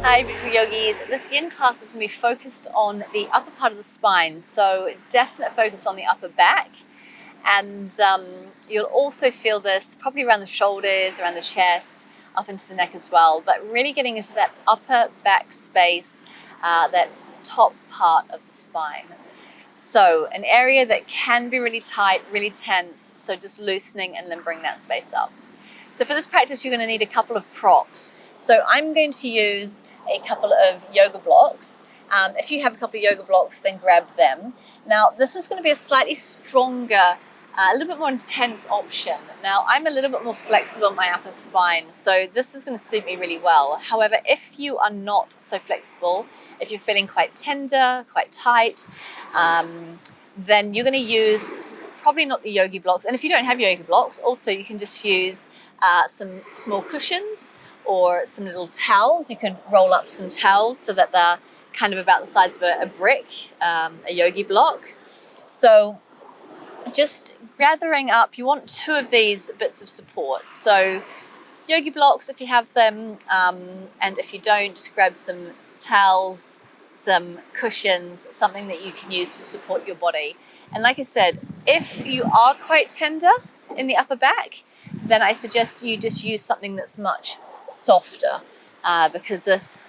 Hi beautiful yogis, this yin class is going to be focused on the upper part of the spine, so definite focus on the upper back, and you'll also feel this probably around the shoulders, around the chest, up into the neck as well, but really getting into that upper back space, that top part of the spine. So an area that can be really tight, really tense, so just loosening and limbering that space up. So for this practice you're going to need a couple of props. So I'm going to use a couple of yoga blocks. If you have a couple of yoga blocks, then grab them. Now this is going to be a slightly stronger, a little bit more intense option. Now I'm a little bit more flexible in my upper spine, so this is going to suit me really well. However, if you are not so flexible, if you're feeling quite tender, quite tight, then you're going to use probably not the yogi blocks. And if you don't have yoga blocks, also you can just use some small cushions or some little towels. You can roll up some towels so that they're kind of about the size of a brick, a yogi block. So just gathering up, you want 2 of these bits of support. So yogi blocks if you have them, and if you don't, just grab some towels, some cushions, something that you can use to support your body. And like I said, if you are quite tender in the upper back, then I suggest you just use something that's much softer, because this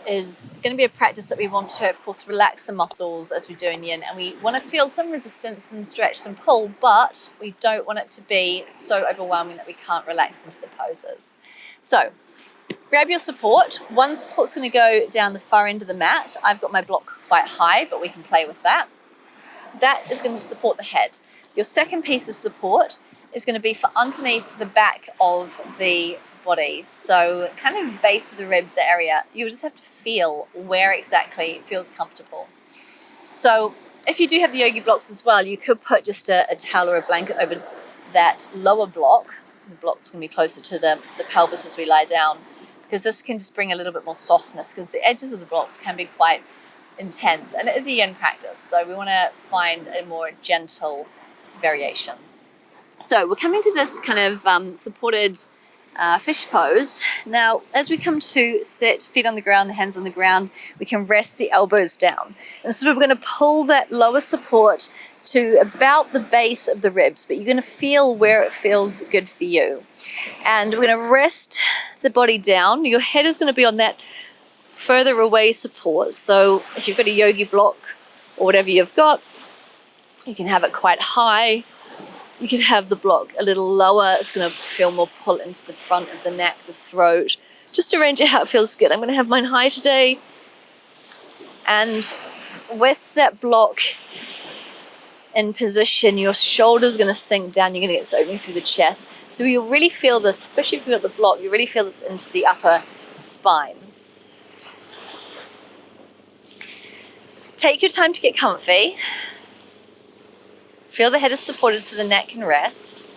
is going to be a practice that we want to, of course, relax the muscles as we do in yin, and we want to feel some resistance, some stretch, some pull, but we don't want it to be so overwhelming that we can't relax into the poses. So grab your support. One support's going to go down the far end of the mat. I've got my block quite high, but we can play with that. That is going to support the head. Your second piece of support is going to be for underneath the back of the body, so kind of base of the ribs area. You just have to feel where exactly it feels comfortable. So if you do have the yogi blocks as well, you could put just a towel or a blanket over that lower block. The block's going to be closer to the pelvis as we lie down, because this can just bring a little bit more softness, because the edges of the blocks can be quite intense, and it is a yin practice, so we want to find a more gentle variation. So we're coming to this kind of supported fish pose. Now as we come to sit, feet on the ground, hands on the ground, we can rest the elbows down, and so we're going to pull that lower support to about the base of the ribs, but you're going to feel where it feels good for you. And we're going to rest the body down. Your head is going to be on that further away support, so if you've got a yogi block or whatever you've got, you can have it quite high. You can have the block a little lower. It's going to feel more pull into the front of the neck, the throat. Just arrange it how it feels good. I'm going to have mine high today, and with that block in position, your shoulder's going to sink down. You're going to get this opening through the chest, so you'll really feel this, especially if you've got the block, you really feel this into the upper spine. So take your time to get comfy. Feel the head is supported so the neck can rest.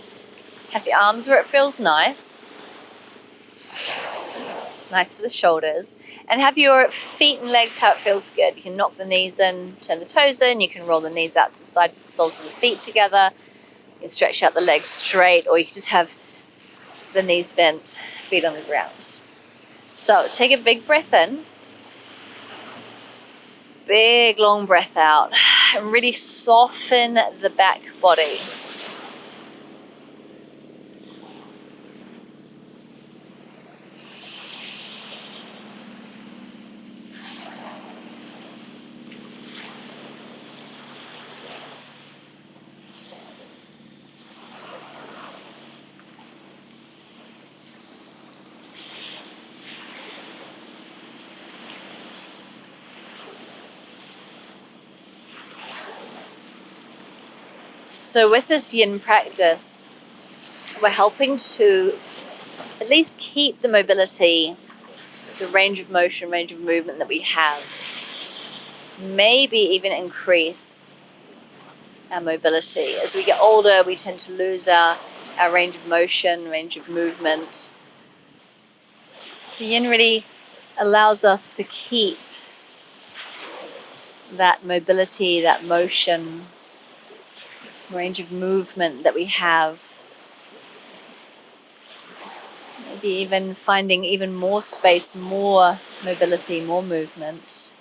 Have the arms where it feels nice. Nice for the shoulders. And have your feet and legs how it feels good. You can knock the knees in, turn the toes in. You can roll the knees out to the side with the soles of the feet together. You can stretch out the legs straight, or you can just have the knees bent, feet on the ground. So take a big breath in. Big long breath out, and really soften the back body. So with this yin practice, we're helping to at least keep the mobility, the range of motion, range of movement that we have. maybe even increase our mobility. As we get older, we tend to lose our range of motion, range of movement. So yin really allows us to keep that mobility, that motion, range of movement that we have. Maybe even finding even more space, more mobility, more movement.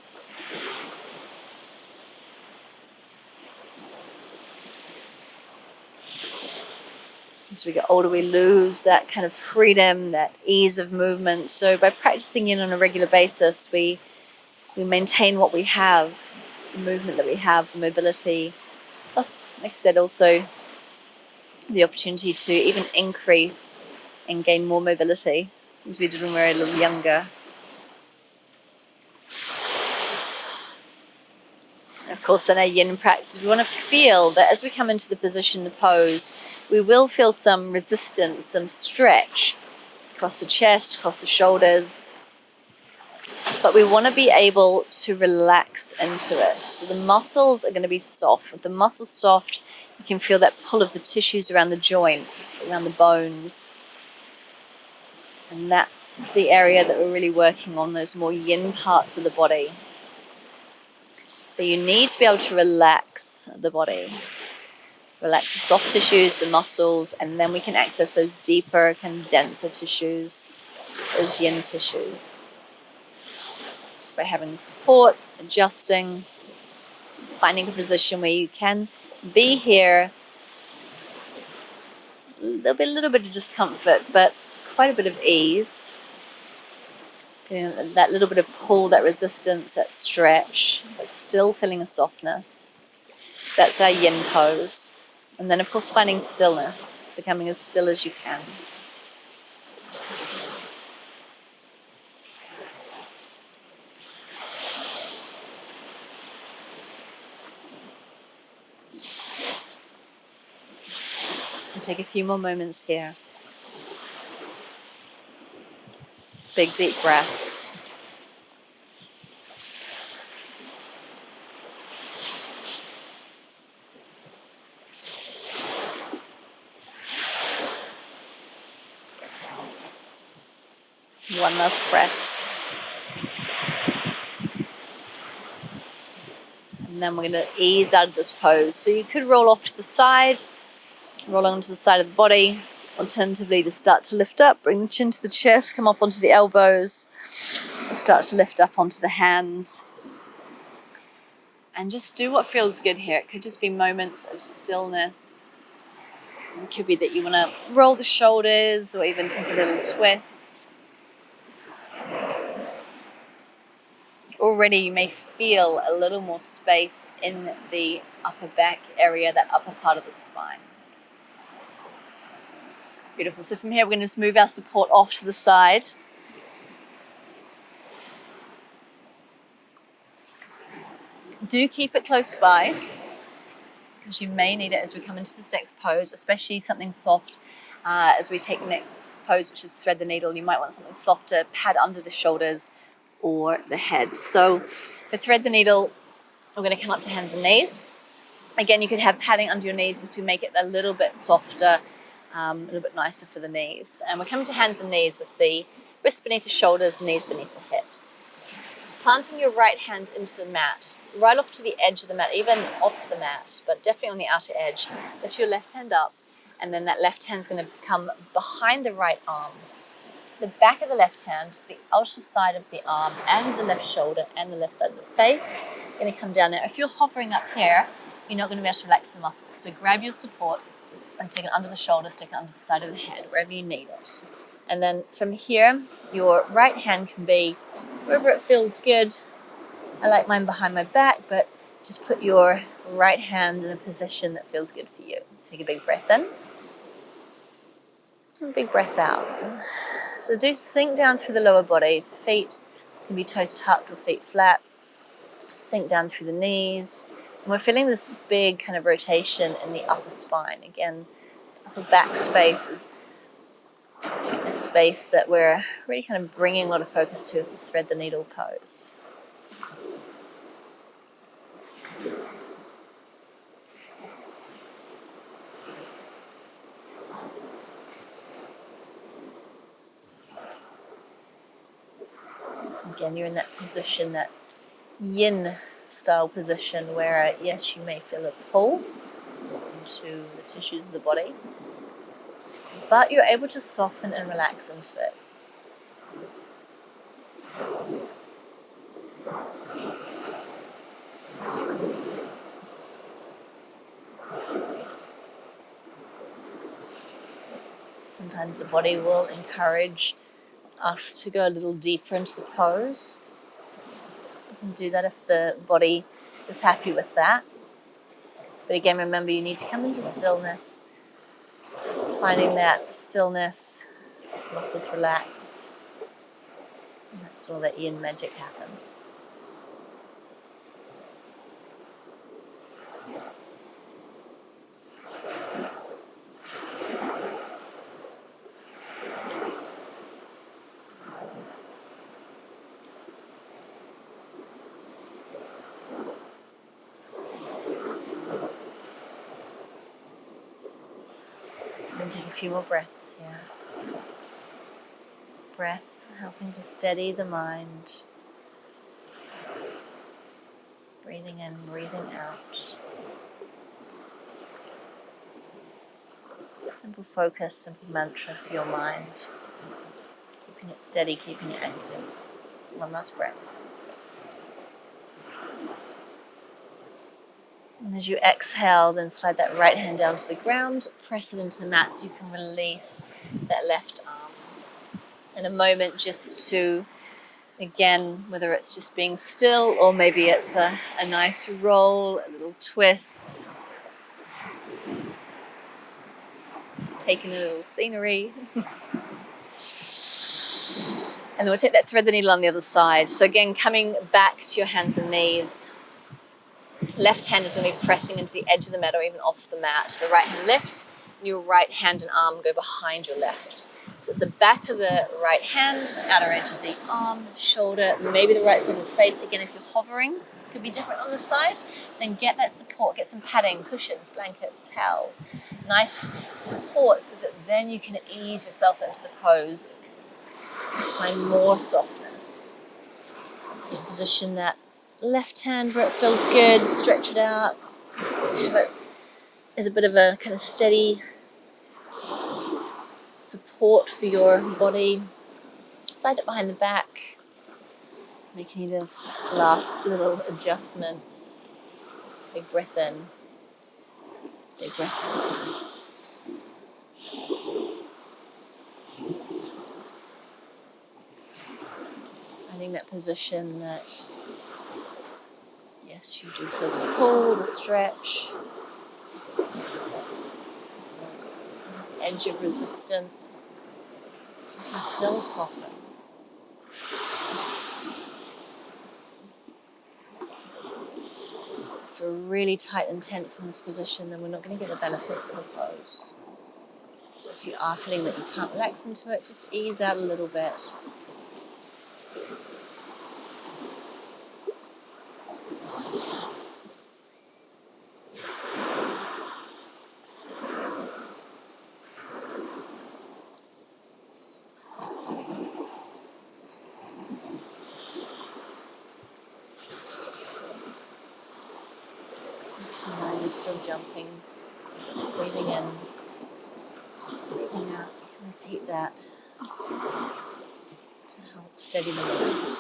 As we get older, we lose that kind of freedom, that ease of movement. So by practicing yin on a regular basis, we maintain what we have, the movement that we have, the mobility. Plus, like I said, also the opportunity to even increase and gain more mobility, as we did when we were a little younger. Of course, in our yin practice, we want to feel that as we come into the position, the pose, we will feel some resistance, some stretch across the chest, across the shoulders. But we want to be able to relax into it. So the muscles are going to be soft. With the muscles soft, you can feel that pull of the tissues around the joints, around the bones. And that's the area that we're really working on, those more yin parts of the body. But you need to be able to relax the body. Relax the soft tissues, the muscles, and then we can access those deeper, kind of denser tissues, those yin tissues. So by having support, adjusting, finding a position where you can be here. There'll be a little bit of discomfort, but quite a bit of ease. Feeling that little bit of pull, that resistance, that stretch, but still feeling a softness. That's our yin pose. And then, of course, finding stillness, becoming as still as you can. And take a few more moments here. Big, deep breaths. One last breath. And then we're going to ease out of this pose. So you could roll off to the side, roll onto the side of the body. Alternatively, to start to lift up, bring the chin to the chest, come up onto the elbows, start to lift up onto the hands. And just do what feels good here. It could just be moments of stillness. It could be that you want to roll the shoulders or even take a little twist. Already you may feel a little more space in the upper back area, that upper part of the spine. Beautiful. So from here, we're going to just move our support off to the side. Do keep it close by, because you may need it as we come into this next pose, especially something soft as we take the next pose, which is thread the needle. You might want something soft to pad under the shoulders or the head. So for thread the needle, we're going to come up to hands and knees. Again, you could have padding under your knees just to make it a little bit softer, a little bit nicer for the knees. And we're coming to hands and knees with the wrists beneath the shoulders, knees beneath the hips. So planting your right hand into the mat, right off to the edge of the mat, even off the mat, but definitely on the outer edge. Lift your left hand up, and then that left hand's going to come behind the right arm. The back of the left hand, the outer side of the arm, and the left shoulder, and the left side of the face. You're going to come down there. If you're hovering up here, you're not going to be able to relax the muscles. So grab your support and stick it under the shoulder, stick it under the side of the head, wherever you need it. And then from here, your right hand can be wherever it feels good. I like mine behind my back, but just put your right hand in a position that feels good for you. Take a big breath in and a big breath out. So do sink down through the lower body. Feet can be toes tucked or feet flat. Sink down through the knees. And we're feeling this big kind of rotation in the upper spine. Again, upper back space is a space that we're really kind of bringing a lot of focus to with this thread the needle pose. Again, you're in that position, that yin style position where, yes, you may feel a pull into the tissues of the body, but you're able to soften and relax into it. Sometimes the body will encourage us to go a little deeper into the pose. You can do that if the body is happy with that. But again, remember, you need to come into stillness, finding that stillness, muscles relaxed, and that's all that yin magic happens. And take a few more breaths here. Breath helping to steady the mind. Breathing in, breathing out. Simple focus, simple mantra for your mind. Keeping it steady, keeping it anchored. One last breath. And as you exhale, then slide that right hand down to the ground, press it into the mat so you can release that left arm. In a moment, just to, again, whether it's just being still or maybe it's a nice roll, a little twist, taking a little scenery. And then we'll take that thread the needle on the other side. So again, coming back to your hands and knees. Left hand is going to be pressing into the edge of the mat or even off the mat. The right hand lifts, and your right hand and arm go behind your left. So it's the back of the right hand, outer edge of the arm, shoulder, maybe the right side of the face. Again, if you're hovering, it could be different on the side. Then get that support, get some padding, cushions, blankets, towels. Nice support so that then you can ease yourself into the pose. Find more softness. Position that left hand where it feels good, stretch it out. But there's a bit of a kind of steady support for your body. Slide it behind the back, making you just last little adjustments. Big breath in, big breath out. Finding that position that, yes, you do feel the pull, the stretch, the edge of resistance. You can still soften. If we're really tight and tense in this position, then we're not going to get the benefits of the pose. So if you are feeling that you can't relax into it, just ease out a little bit. Still jumping, breathing in, breathing out. You can repeat that to help steady the mind.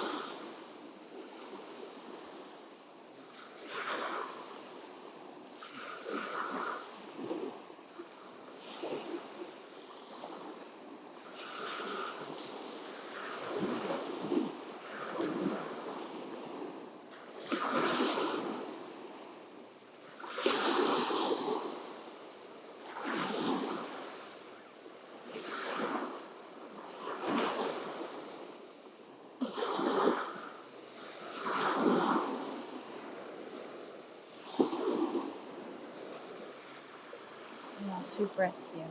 Last few breaths here.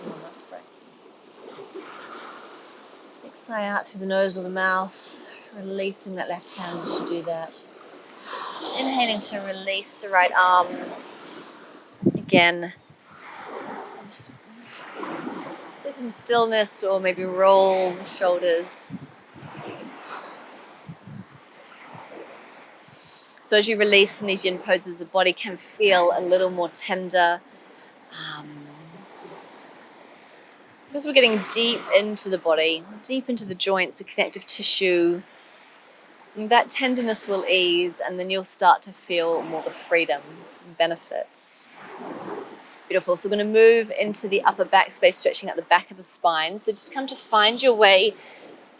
One last breath. Sigh out through the nose or the mouth, Releasing that left hand as you do that. Inhaling to release the right arm. Again, just sit in stillness or maybe roll the shoulders. So as you release in these yin poses, the body can feel a little more tender. Because we're getting deep into the body, deep into the joints, the connective tissue, that tenderness will ease, and then you'll start to feel more the freedom and benefits. Beautiful. So we're going to move into the upper back space, stretching out the back of the spine. So just come to find your way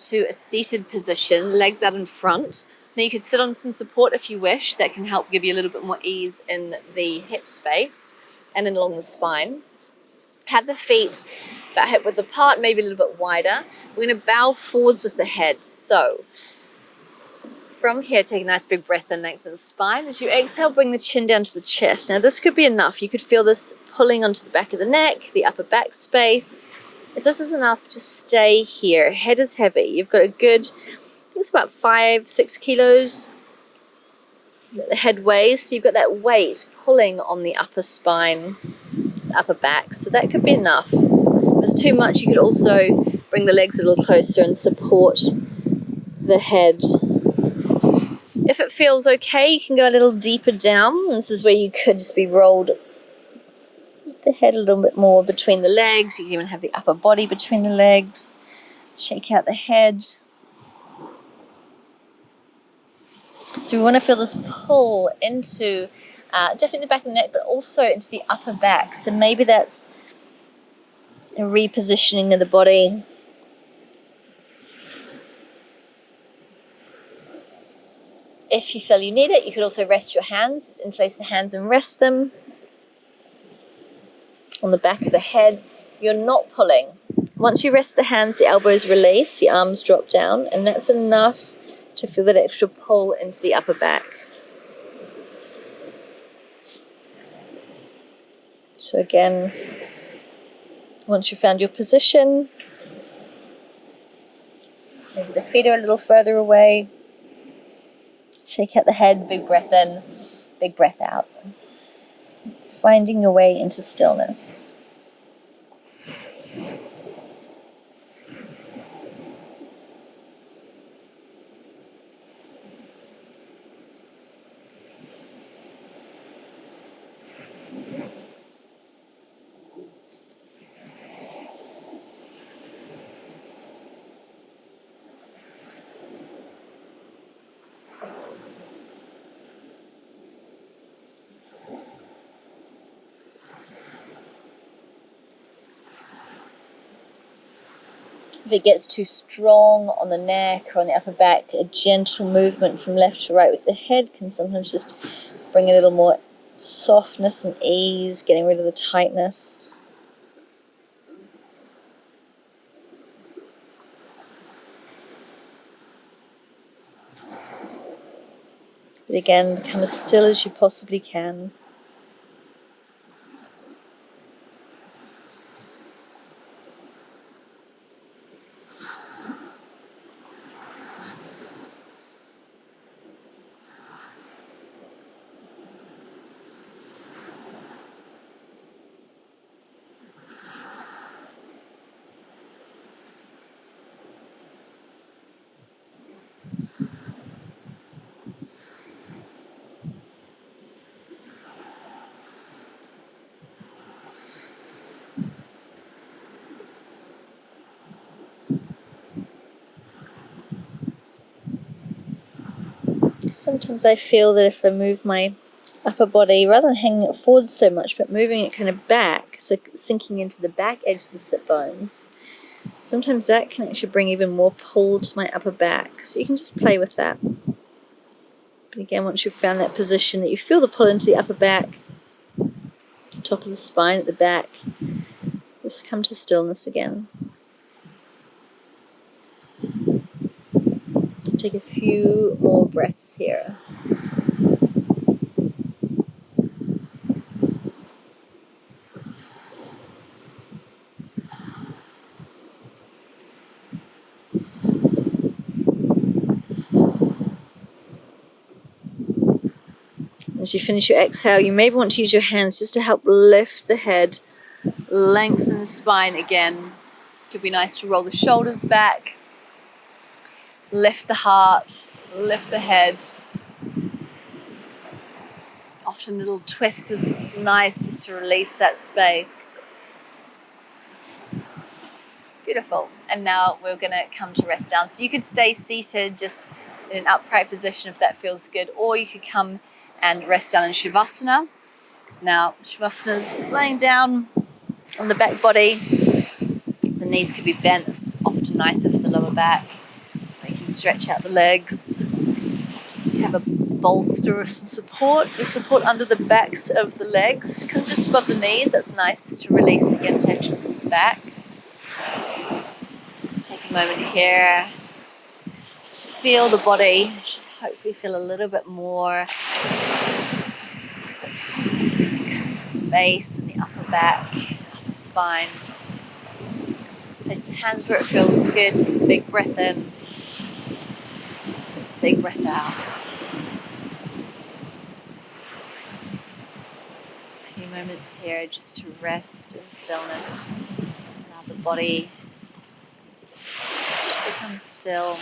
to a seated position, legs out in front. Now you could sit on some support if you wish. That can help give you a little bit more ease in the hip space and then along the spine. Have the feet about hip width apart, maybe a little bit wider. We're going to bow forwards with the head. So from here, take a nice big breath and lengthen the spine. As you exhale, bring the chin down to the chest. Now this could be enough. You could feel this pulling onto the back of the neck, the upper back space. If this is enough, just stay here. Head is heavy. You've got a good, I think it's about 5-6 kilos. The head weighs, so you've got that weight pulling on the upper spine, the upper back. So that could be enough. If it's too much, you could also bring the legs a little closer and support the head. If it feels okay, you can go a little deeper down. This is where you could just be rolled the head a little bit more between the legs. You can even have the upper body between the legs. Shake out the head. So we want to feel this pull into definitely the back of the neck, but also into the upper back. So maybe that's a repositioning of the body. If you feel you need it, you could also rest your hands. Just interlace the hands and rest them on the back of the head. You're not pulling. Once you rest the hands, the elbows release, the arms drop down, and that's enough to feel that extra pull into the upper back. So again, once you've found your position, maybe the feet are a little further away. Shake out the head, big breath in, big breath out. Finding your way into stillness. If it gets too strong on the neck or on the upper back, a gentle movement from left to right with the head can sometimes just bring a little more softness and ease, getting rid of the tightness. But again, become as still as you possibly can. Sometimes I feel that if I move my upper body, rather than hanging it forward so much, but moving it kind of back, so sinking into the back edge of the sit bones, sometimes that can actually bring even more pull to my upper back. So you can just play with that. But again, once you've found that position that you feel the pull into the upper back, top of the spine at the back, just come to stillness again. Take a few more breaths here. As you finish your exhale, you maybe want to use your hands just to help lift the head, lengthen the spine again. Could be nice to roll the shoulders back, lift the heart, lift the head. Often a little twist is nice just to release that space. Beautiful. And now we're going to come to rest down. So you could stay seated just in an upright position if that feels good, or you could come and rest down in Shavasana. Now, Shavasana is laying down on the back body. The knees could be bent. It's often nicer for the lower back. You can stretch out the legs. You have a bolster or some support. You support under the backs of the legs, kind of just above the knees. That's nice just to release again tension from the back. Take a moment here. Just feel the body. You should hopefully feel a little bit more kind of space in the upper back, upper spine. Place the hands where it feels good. Big breath in. Big breath out. A few moments here just to rest in stillness. Allow the body to become still.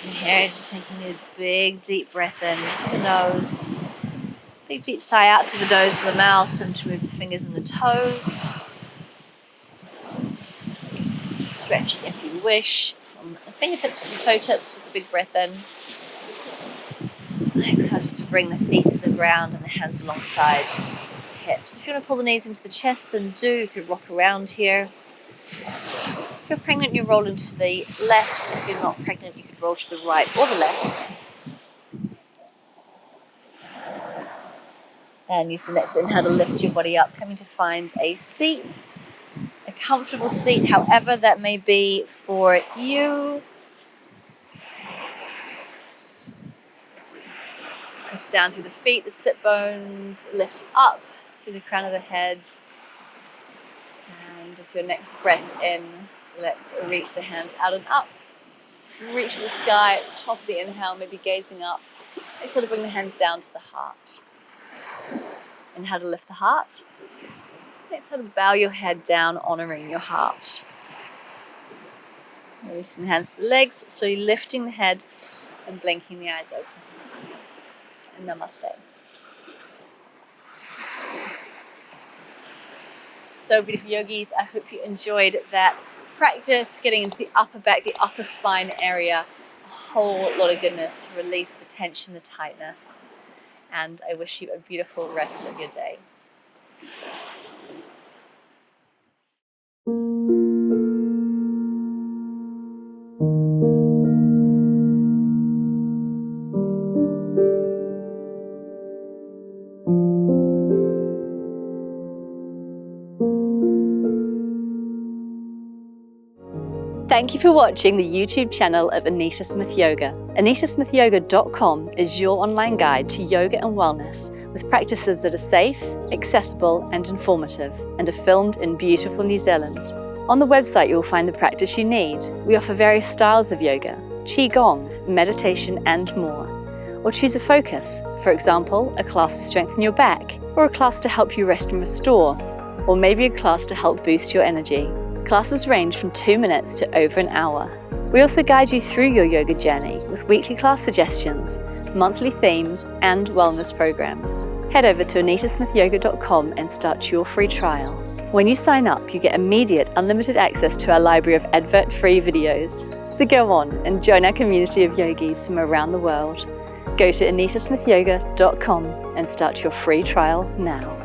Here, just taking a big deep breath in through the nose. Big deep sigh out through the nose and the mouth. Start to move the fingers and the toes. Stretching if you wish from the fingertips to the toe tips with a big breath in. Exhale just to bring the feet to the ground and the hands alongside the hips. If you want to pull the knees into the chest, then do. You could rock around here. If you're pregnant, you roll into the left. If you're not pregnant, you could roll to the right or the left. And use the next inhale to lift your body up, coming to find a seat, a comfortable seat, however that may be for you. Press down through the feet, the sit bones, lift up through the crown of the head. And with your next breath in, let's reach the hands out and up. Reach for the sky at the top of the inhale, maybe gazing up. Exhale to bring the hands down to the heart. Inhale to lift the heart. Exhale to bow your head down, honoring your heart. Releasing the hands to the legs, slowly lifting the head and blinking the eyes open. And namaste. So beautiful yogis, I hope you enjoyed that practice, getting into the upper back, the upper spine area, a whole lot of goodness to release the tension, the tightness. And I wish you a beautiful rest of your day. Thank you for watching the YouTube channel of Anita Smith Yoga. AnitaSmithYoga.com is your online guide to yoga and wellness with practices that are safe, accessible and informative and are filmed in beautiful New Zealand. On the website you will find the practice you need. We offer various styles of yoga, Qigong, meditation and more. Or choose a focus, for example, a class to strengthen your back, or a class to help you rest and restore, or maybe a class to help boost your energy. Classes range from 2 minutes to over an hour. We also guide you through your yoga journey with weekly class suggestions, monthly themes, and wellness programs. Head over to AnitaSmithYoga.com and start your free trial. When you sign up, you get immediate unlimited access to our library of advert-free videos. So go on and join our community of yogis from around the world. Go to anitasmithyoga.com and start your free trial now.